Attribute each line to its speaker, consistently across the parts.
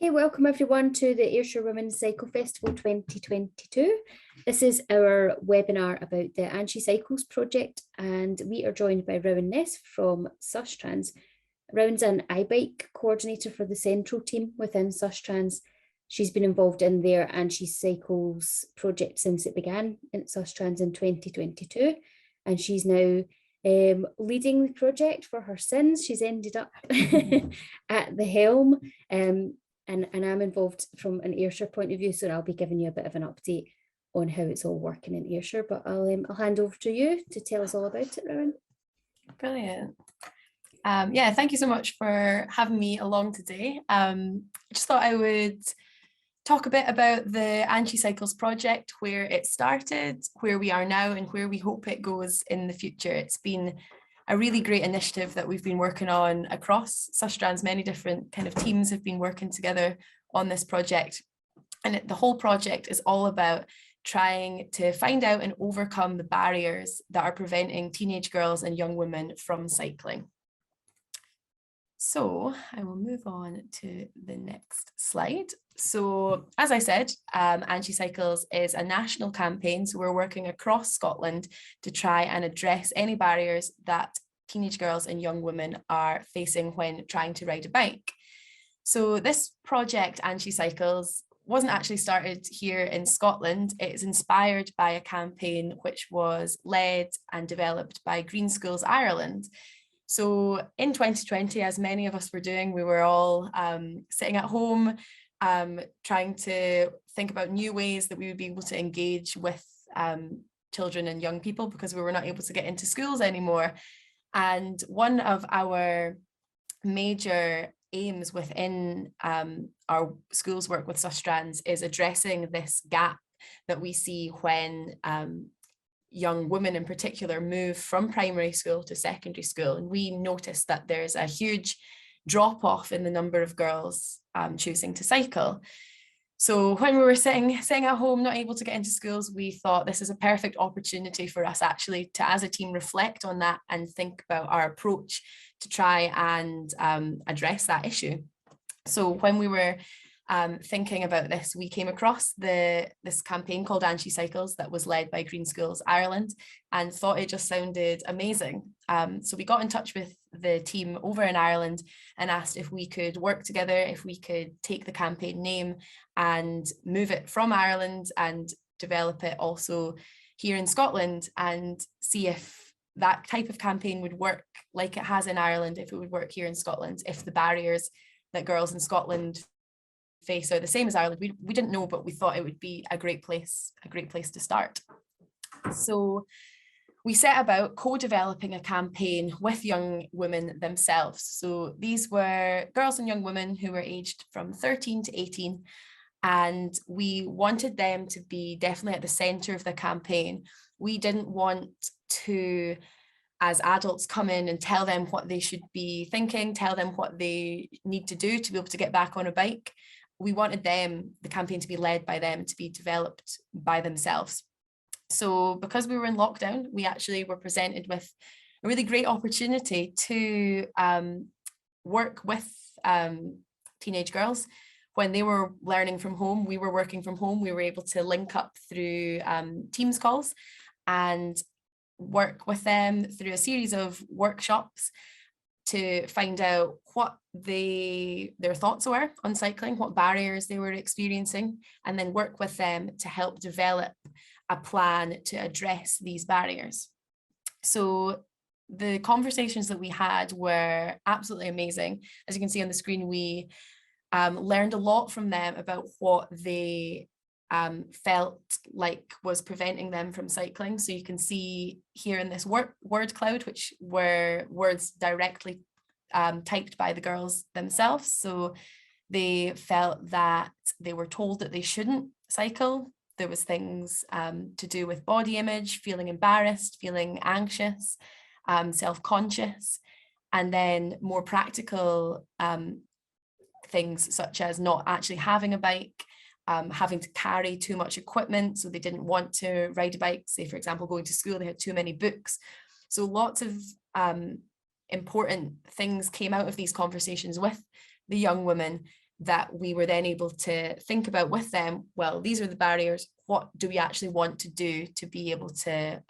Speaker 1: Hey, welcome everyone to the Ayrshire Women's Cycle Festival 2022. This is our webinar about the Andshecycles project, and we are joined by Rowanne Ness from Sustrans. Rowanne's an iBike coordinator for the central team within Sustrans. She's been involved in their Andshecycles project since it began in Sustrans in 2022, and she's now leading the project for her sins. She's ended up at the helm. And I'm involved from an Ayrshire point of view, so I'll be giving you a bit of an update on how it's all working in Ayrshire. But I'll hand over to you to tell us all about it, Rowanne.
Speaker 2: Brilliant. Yeah, thank you so much for having me along today. I just thought I would talk a bit about the Andshecycles project, where it started, where we are now, and where we hope it goes in the future. It's been a really great initiative that we've been working on across Sustrans. Many different kind of teams have been working together on this project. And the whole project is all about trying to find out and overcome the barriers that are preventing teenage girls and young women from cycling. So I will move on to the next slide. So as I said, Andshecycles is a national campaign. So we're working across Scotland to try and address any barriers that teenage girls and young women are facing when trying to ride a bike. So this project, Andshecycles, wasn't actually started here in Scotland. It is inspired by a campaign which was led and developed by Green Schools Ireland. So in 2020, as many of us were doing, we were all sitting at home, trying to think about new ways that we would be able to engage with children and young people, because we were not able to get into schools anymore. And one of our major aims within our schools work with Sustrans is addressing this gap that we see when young women in particular move from primary school to secondary school. And we noticed that there's a huge drop off in the number of girls choosing to cycle. So when we were sitting at home, not able to get into schools, we thought this is a perfect opportunity for us actually to, as a team, reflect on that and think about our approach to try and address that issue. So when we were thinking about this, we came across this campaign called Andshecycles that was led by Green Schools Ireland, and thought it just sounded amazing. So we got in touch with the team over in Ireland and asked if we could work together, if we could take the campaign name and move it from Ireland and develop it also here in Scotland, and see if that type of campaign would work like it has in Ireland, if it would work here in Scotland, if the barriers that girls in Scotland face are the same as Ireland. We didn't know, but we thought it would be a great place to start. So we set about co-developing a campaign with young women themselves. So these were girls and young women who were aged from 13 to 18, and we wanted them to be definitely at the center of the campaign. We didn't want to, as adults, come in and tell them what they should be thinking, tell them what they need to do to be able to get back on a bike. We wanted the campaign to be led by them, to be developed by themselves. So because we were in lockdown, we actually were presented with a really great opportunity to work with teenage girls. When they were learning from home, we were working from home. We were able to link up through Teams calls and work with them through a series of workshops to find out what their thoughts were on cycling, what barriers they were experiencing, and then work with them to help develop a plan to address these barriers. So the conversations that we had were absolutely amazing. As you can see on the screen, we learned a lot from them about what they felt like was preventing them from cycling. So you can see here in this word cloud, which were words directly typed by the girls themselves. So they felt that they were told that they shouldn't cycle. There was things to do with body image, feeling embarrassed, feeling anxious, self-conscious, and then more practical things such as not actually having a bike, having to carry too much equipment, so they didn't want to ride a bike. Say, for example, going to school, they had too many books. So lots of important things came out of these conversations with the young women, that we were then able to think about with them, well, these are the barriers. What do we actually want to do to be able to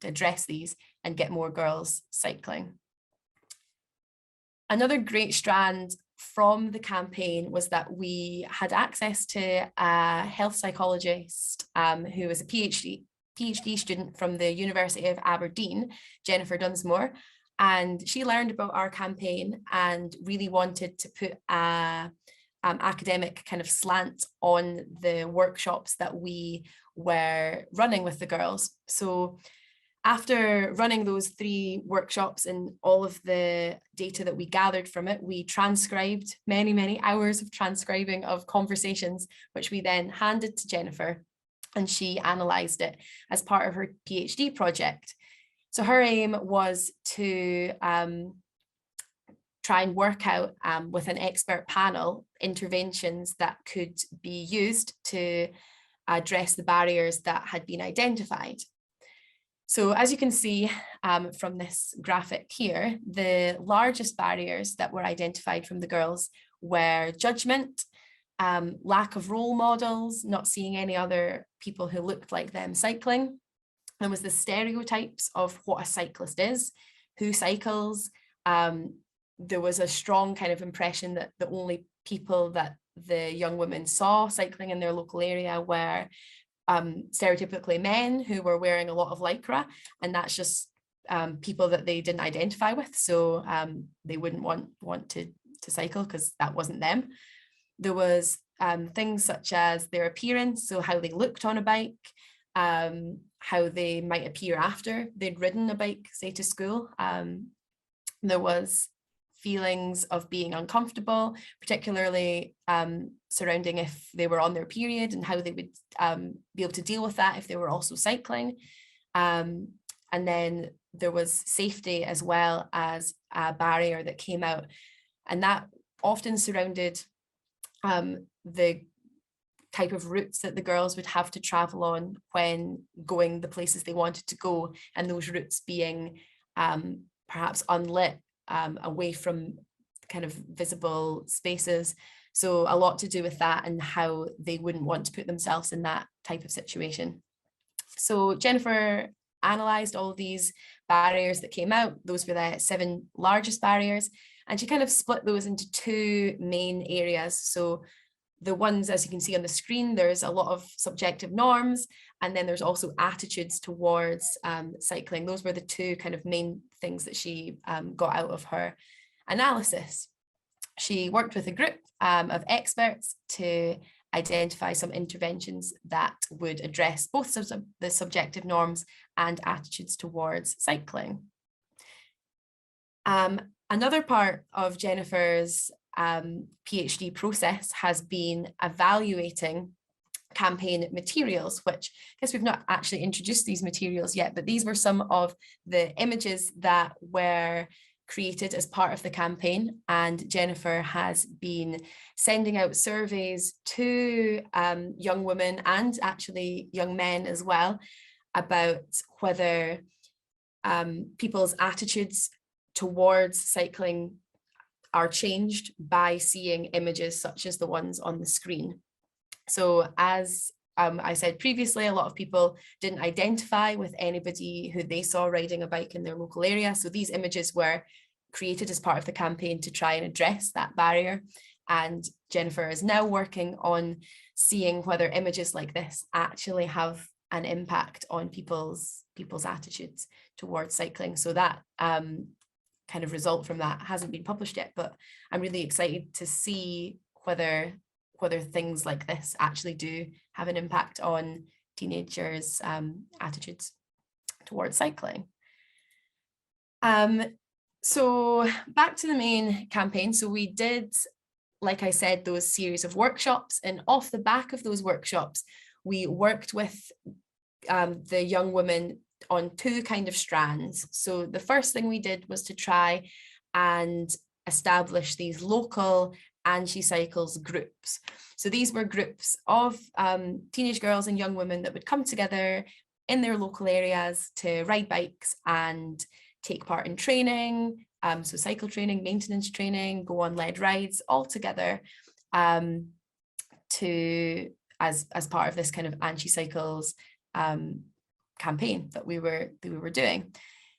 Speaker 2: address these and get more girls cycling? Another great strand from the campaign was that we had access to a health psychologist who was a PhD student from the University of Aberdeen, Jennifer Dunsmore, and she learned about our campaign and really wanted to put a academic kind of slant on the workshops that we were running with the girls. So after running those 3 workshops and all of the data that we gathered from it, we transcribed many hours of transcribing of conversations, which we then handed to Jennifer, and she analysed it as part of her PhD project. So her aim was to try and work out with an expert panel interventions that could be used to address the barriers that had been identified. So as you can see from this graphic here, the largest barriers that were identified from the girls were judgment, lack of role models, not seeing any other people who looked like them cycling. There was the stereotypes of what a cyclist is, who cycles. There was a strong kind of impression that the only people that the young women saw cycling in their local area were stereotypically men who were wearing a lot of lycra, and that's just people that they didn't identify with, so they wouldn't want to cycle because that wasn't them. There was things such as their appearance, so how they looked on a bike, how they might appear after they'd ridden a bike, say, to school. There was feelings of being uncomfortable, particularly surrounding if they were on their period and how they would be able to deal with that if they were also cycling. And then there was safety as well as a barrier that came out, and that often surrounded the type of routes that the girls would have to travel on when going the places they wanted to go, and those routes being perhaps unlit, away from kind of visible spaces. So a lot to do with that and how they wouldn't want to put themselves in that type of situation. So Jennifer analysed all of these barriers that came out. Those were the 7 largest barriers, and she kind of split those into 2 main areas. So the ones, as you can see on the screen, there's a lot of subjective norms, and then there's also attitudes towards cycling. Those were the 2 kind of main things that she got out of her analysis. She worked with a group of experts to identify some interventions that would address both the subjective norms and attitudes towards cycling. Another part of Jennifer's PhD process has been evaluating campaign materials, which I guess we've not actually introduced these materials yet, but these were some of the images that were created as part of the campaign, and Jennifer has been sending out surveys to young women and actually young men as well about whether people's attitudes towards cycling are changed by seeing images such as the ones on the screen. So as I said previously, a lot of people didn't identify with anybody who they saw riding a bike in their local area. So these images were created as part of the campaign to try and address that barrier. And Jennifer is now working on seeing whether images like this actually have an impact on people's attitudes towards cycling. So that kind of result from that hasn't been published yet, but I'm really excited to see whether things like this actually do have an impact on teenagers' attitudes towards cycling. So back to the main campaign. So we did, like I said, those series of workshops, and off the back of those workshops, we worked with the young women on 2 kind of strands. So the first thing we did was to try and establish these local Andshecycles groups. So these were groups of teenage girls and young women that would come together in their local areas to ride bikes and take part in training, so cycle training, maintenance training, go on lead rides all together. to as part of this kind of Andshecycles campaign that we were doing.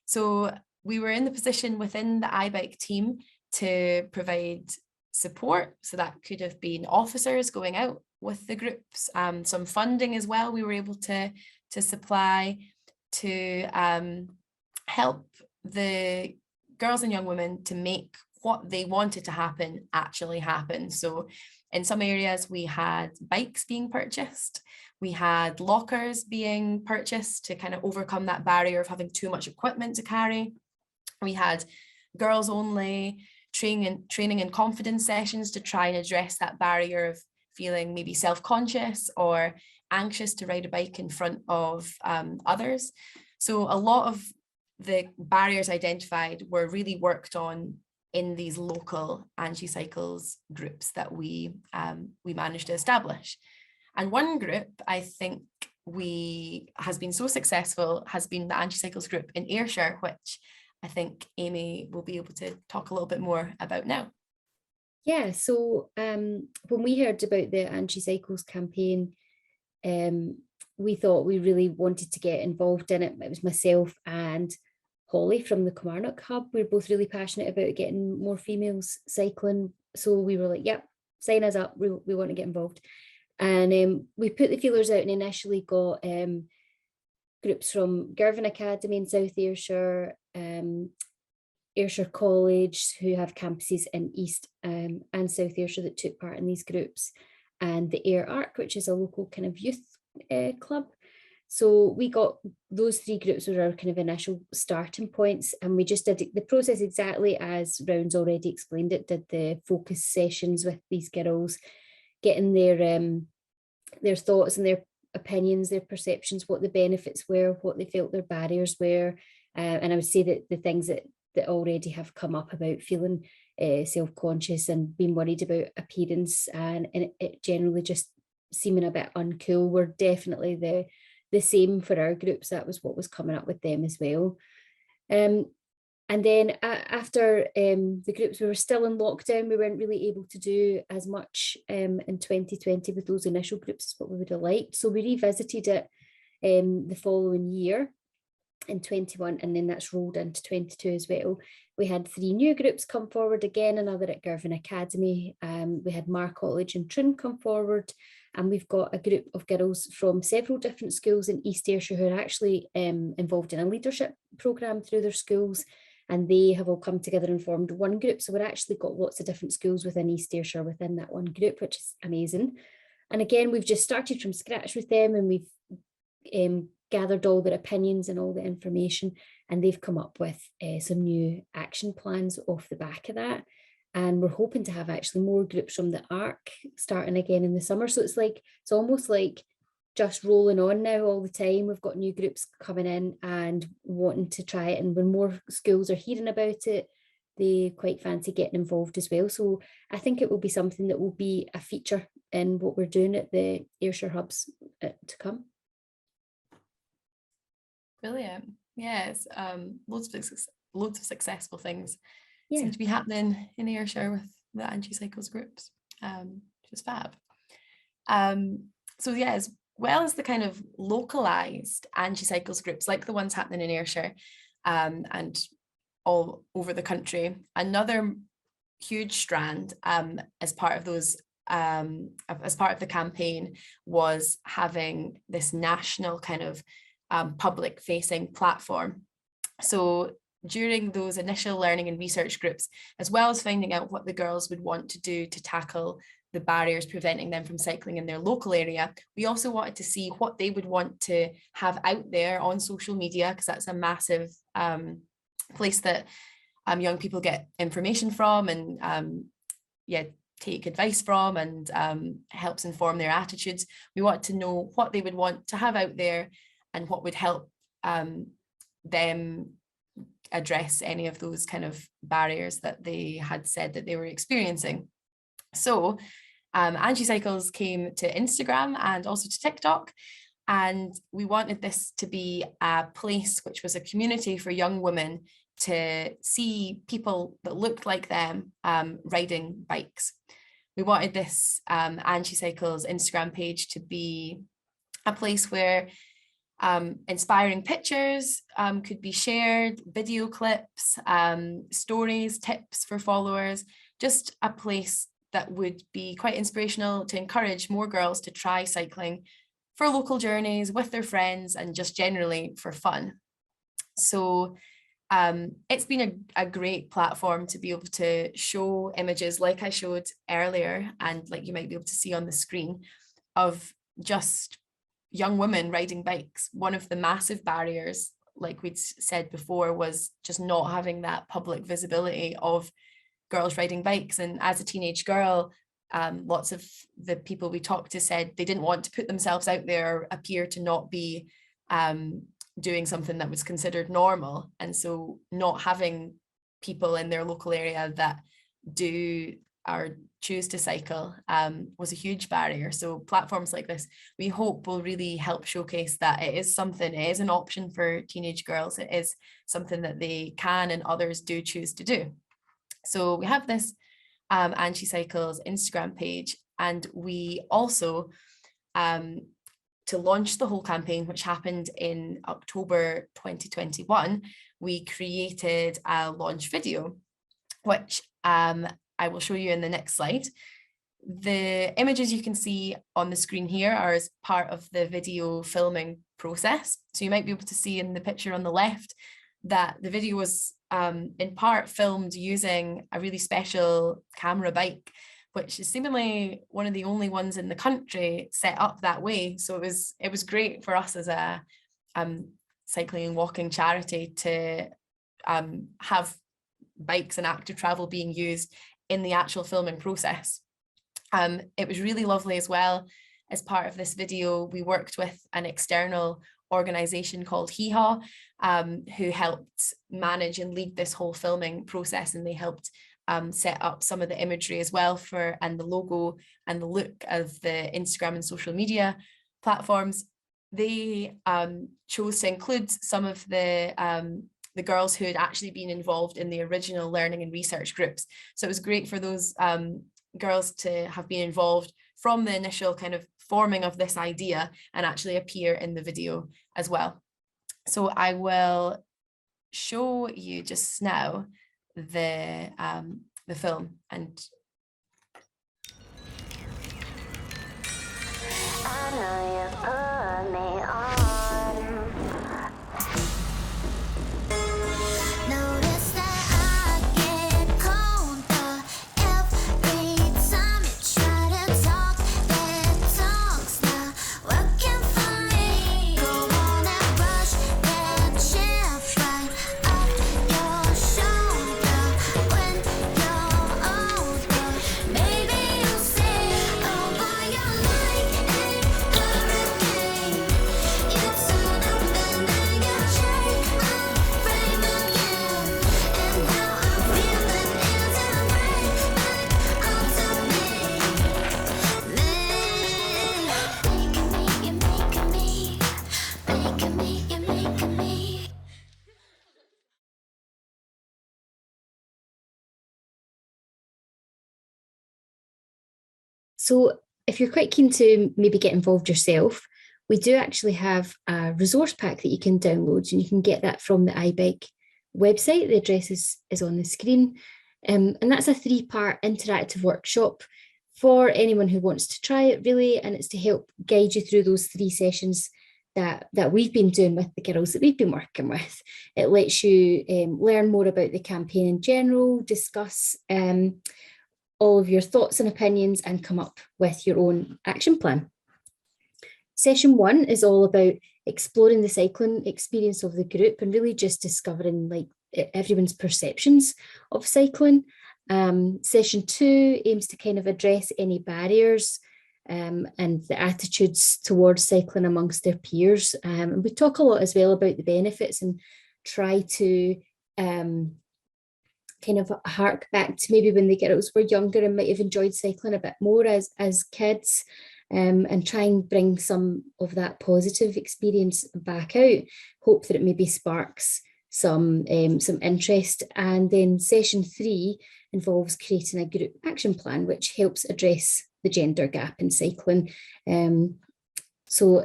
Speaker 2: So we were in the position within the iBike team to provide support. So that could have been officers going out with the groups, some funding as well we were able to supply to help the girls and young women to make what they wanted to happen actually happen. So in some areas we had bikes being purchased, we had lockers being purchased to kind of overcome that barrier of having too much equipment to carry. We had girls only training and confidence sessions to try and address that barrier of feeling maybe self-conscious or anxious to ride a bike in front of others. So a lot of the barriers identified were really worked on in these local Andshecycles groups that we managed to establish. And one group I think has been so successful has been the Andshecycles group in Ayrshire, which I think Amy will be able to talk a little bit more about now.
Speaker 1: Yeah, so when we heard about the Andshecycles campaign, we thought we really wanted to get involved in it. It was myself and Holly from the Kilmarnock Hub. We're both really passionate about getting more females cycling. So we were like, yep, sign us up. We want to get involved. And we put the feelers out and initially got groups from Girvan Academy in South Ayrshire, Ayrshire College, who have campuses in East and South Ayrshire that took part in these groups, and the Ayr Arc, which is a local kind of youth club. So we got those three groups were our kind of initial starting points, and we just did the process exactly as Rowanne's already explained it, did the focus sessions with these girls, getting their thoughts and their opinions, their perceptions, what the benefits were, what they felt their barriers were. And I would say that the things that already have come up about feeling self-conscious and being worried about appearance and it generally just seeming a bit uncool were definitely the same for our groups. That was what was coming up with them as well. And then after the groups, we were still in lockdown. We weren't really able to do as much in 2020 with those initial groups as what we would have liked. So we revisited it the following year in 21, and then that's rolled into 22 as well. We had 3 new groups come forward again, another at Girvan Academy. We had Mar College and Trim come forward, and we've got a group of girls from several different schools in East Ayrshire who are actually involved in a leadership programme through their schools, and they have all come together and formed one group. So we've actually got lots of different schools within East Ayrshire within that one group, which is amazing. And again, we've just started from scratch with them, and we've gathered all their opinions and all the information, and they've come up with some new action plans off the back of that. And we're hoping to have actually more groups from the ARC starting again in the summer. So it's almost like just rolling on now all the time. We've got new groups coming in and wanting to try it, and when more schools are hearing about it, they quite fancy getting involved as well. So I think it will be something that will be a feature in what we're doing at the Ayrshire hubs to come.
Speaker 2: Brilliant. Yes, loads of successful things seem to be happening in Ayrshire with the Andshecycles groups, which is fab. So yeah, as well as the kind of localized Andshecycles groups like the ones happening in Ayrshire and all over the country, another huge strand as part of those as part of the campaign was having this national kind of public facing platform. So during those initial learning and research groups, as well as finding out what the girls would want to do to tackle the barriers preventing them from cycling in their local area, we also wanted to see what they would want to have out there on social media, because that's a massive place that young people get information from and take advice from, and helps inform their attitudes. We want to know what they would want to have out there and what would help them address any of those kind of barriers that they had said that they were experiencing. So Andshecycles came to Instagram and also to TikTok, and we wanted this to be a place which was a community for young women to see people that looked like them riding bikes. we wanted this Andshecycles Instagram page to be a place where inspiring pictures could be shared, video clips, stories, tips for followers, just a place that would be quite inspirational to encourage more girls to try cycling for local journeys with their friends and just generally for fun. So it's been a great platform to be able to show images like I showed earlier, and like you might be able to see on the screen, of just young women riding bikes. One of the massive barriers, like we'd said before, was just not having that public visibility of girls riding bikes. And as a teenage girl, lots of the people we talked to said they didn't want to put themselves out there or appear to not be doing something that was considered normal. And so not having people in their local area that do or choose to cycle was a huge barrier. So platforms like this, we hope, will really help showcase that it is something, it is an option for teenage girls. It is something that they can and others do choose to do. So we have this Andshecycles Instagram page, and we also, to launch the whole campaign, which happened in October 2021, we created a launch video, which I will show you in the next slide. The images you can see on the screen here are as part of the video filming process. So you might be able to see in the picture on the left that the video was in part filmed using a really special camera bike, which is seemingly one of the only ones in the country set up that way. So it was great for us as a cycling and walking charity to have bikes and active travel being used in the actual filming process. It was really lovely as well. As part of this video, we worked with an external organisation called Hee-Haw, who helped manage and lead this whole filming process, and they helped set up some of the imagery as well and the logo and the look of the Instagram and social media platforms. They chose to include some of the girls who had actually been involved in the original learning and research groups. So it was great for those girls to have been involved from the initial kind of forming of this idea and actually appear in the video as well. So I will show you just now the film. And I know you put me on.
Speaker 1: So if you're quite keen to maybe get involved yourself, we do actually have a resource pack that you can download, and you can get that from the iBike website. The address is on the screen. And that's a 3-part interactive workshop for anyone who wants to try it, really. And it's to help guide you through those 3 sessions that we've been doing with the girls that we've been working with. It lets you learn more about the campaign in general, discuss all of your thoughts and opinions, and come up with your own action plan. Session 1 is all about exploring the cycling experience of the group and really just discovering like everyone's perceptions of cycling. Session 2 aims to kind of address any barriers and the attitudes towards cycling amongst their peers. And we talk a lot as well about the benefits and try to kind of hark back to maybe when the girls were younger and might have enjoyed cycling a bit more as kids, and try and bring some of that positive experience back out. Hope that it maybe sparks some interest. And then session 3 involves creating a group action plan, which helps address the gender gap in cycling. So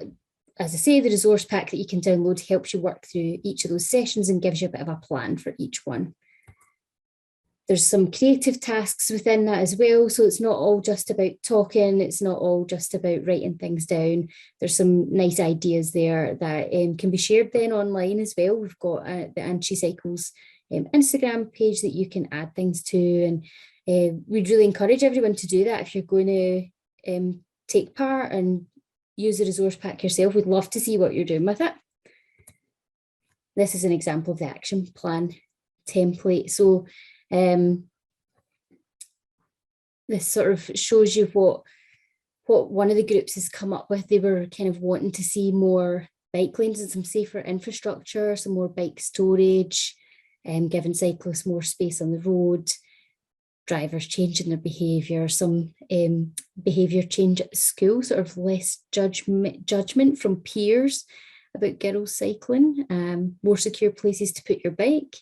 Speaker 1: as I say, the resource pack that you can download helps you work through each of those sessions and gives you a bit of a plan for each one. There's some creative tasks within that as well. So it's not all just about talking. It's not all just about writing things down. There's some nice ideas there that can be shared then online as well. We've got the Andshecycles Instagram page that you can add things to. And we'd really encourage everyone to do that if you're going to take part and use the resource pack yourself. We'd love to see what you're doing with it. This is an example of the action plan template. So this sort of shows you what one of the groups has come up with. They were kind of wanting to see more bike lanes and some safer infrastructure, some more bike storage, giving cyclists more space on the road, drivers changing their behaviour, some behaviour change at the school, sort of less judgment from peers about girls cycling, more secure places to put your bike.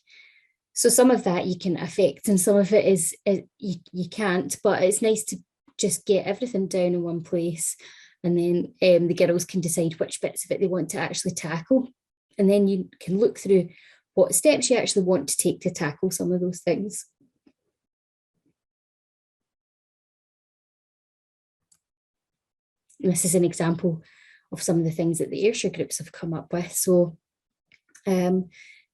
Speaker 1: So some of that you can affect and some of it is you can't, but it's nice to just get everything down in one place, and then the girls can decide which bits of it they want to actually tackle. And then you can look through what steps you actually want to take to tackle some of those things. And this is an example of some of the things that the Ayrshire groups have come up with. So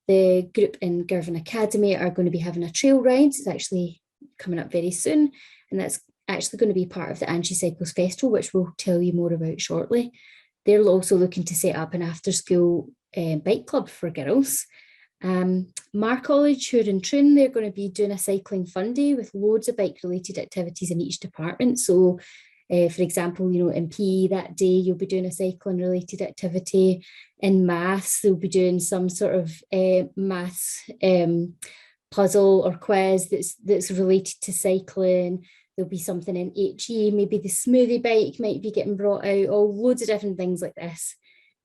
Speaker 1: the group in Girvan Academy are going to be having a trail ride. It's actually coming up very soon, and that's actually going to be part of the Andshecycles Festival, which we'll tell you more about shortly. They're also looking to set up an after-school bike club for girls. Mar College, who are in Troon, they're going to be doing a cycling fun day with loads of bike-related activities in each department. So for example, in PE that day, you'll be doing a cycling related activity. In maths, they'll be doing some sort of maths puzzle or quiz that's related to cycling. There'll be something in HE, maybe the smoothie bike might be getting brought out, loads of different things like this.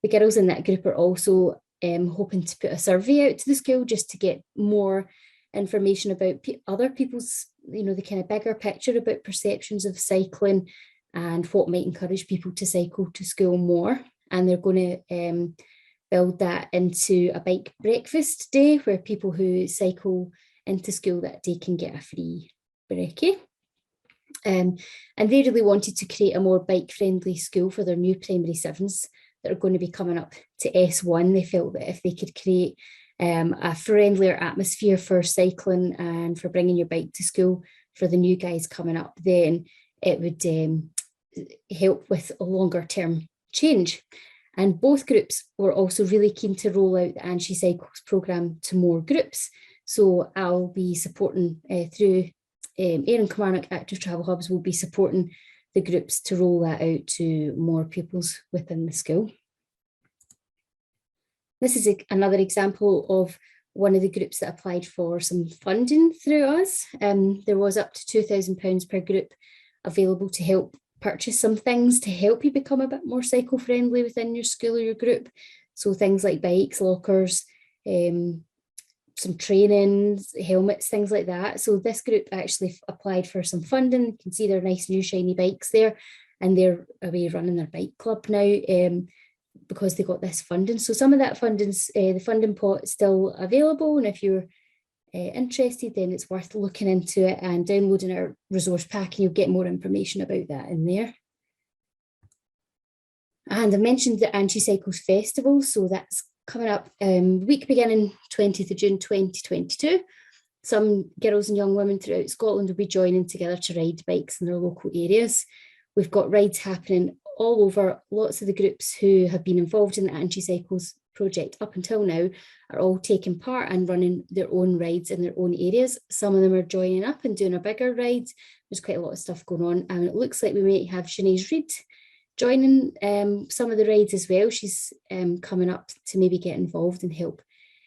Speaker 1: The girls in that group are also hoping to put a survey out to the school just to get more information about other people's, the kind of bigger picture about perceptions of cycling and what might encourage people to cycle to school more. And they're going to build that into a bike breakfast day where people who cycle into school that day can get a free brekkie. And they really wanted to create a more bike-friendly school for their new primary sevens that are going to be coming up to S1. They felt that if they could create a friendlier atmosphere for cycling and for bringing your bike to school for the new guys coming up, then it would help with a longer term change. And both groups were also really keen to roll out the Andshecycles programme to more groups. So I'll be supporting through Ayr Kilmarnock Active Travel Hubs will be supporting the groups to roll that out to more pupils within the school. This is another example of one of the groups that applied for some funding through us. There was up to £2,000 per group available to help purchase some things to help you become a bit more cycle friendly within your school or your group. So things like bikes, lockers, some trainings, helmets, things like that. So this group actually applied for some funding. You can see their nice new shiny bikes there, and they're away running their bike club now because they got this funding. So some of that funding's, the funding pot is still available, and if you're interested, then it's worth looking into it and downloading our resource pack, and you'll get more information about that in there. And I mentioned the Andshecycles Festival, so that's coming up week beginning 20th of June 2022. Some girls and young women throughout Scotland will be joining together to ride bikes in their local areas. We've got rides happening all over. Lots of the groups who have been involved in the Andshecycles project up until now are all taking part and running their own rides in their own areas. Some of them are joining up and doing a bigger ride. There's quite a lot of stuff going on, and it looks like we might have Sinead Reid joining some of the rides as well. She's coming up to maybe get involved and help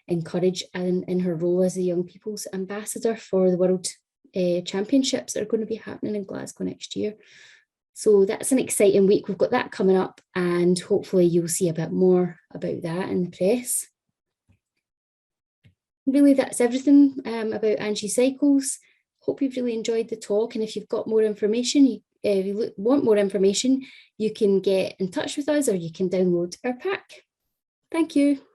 Speaker 1: encourage in her role as the Young People's Ambassador for the World Championships that are going to be happening in Glasgow next year. So that's an exciting week. We've got that coming up, and hopefully you'll see a bit more about that in the press. really that's everything about Andshecycles. Hope you've really enjoyed the talk, and if you've got more information, if you want more information, you can get in touch with us or you can download our pack. Thank you.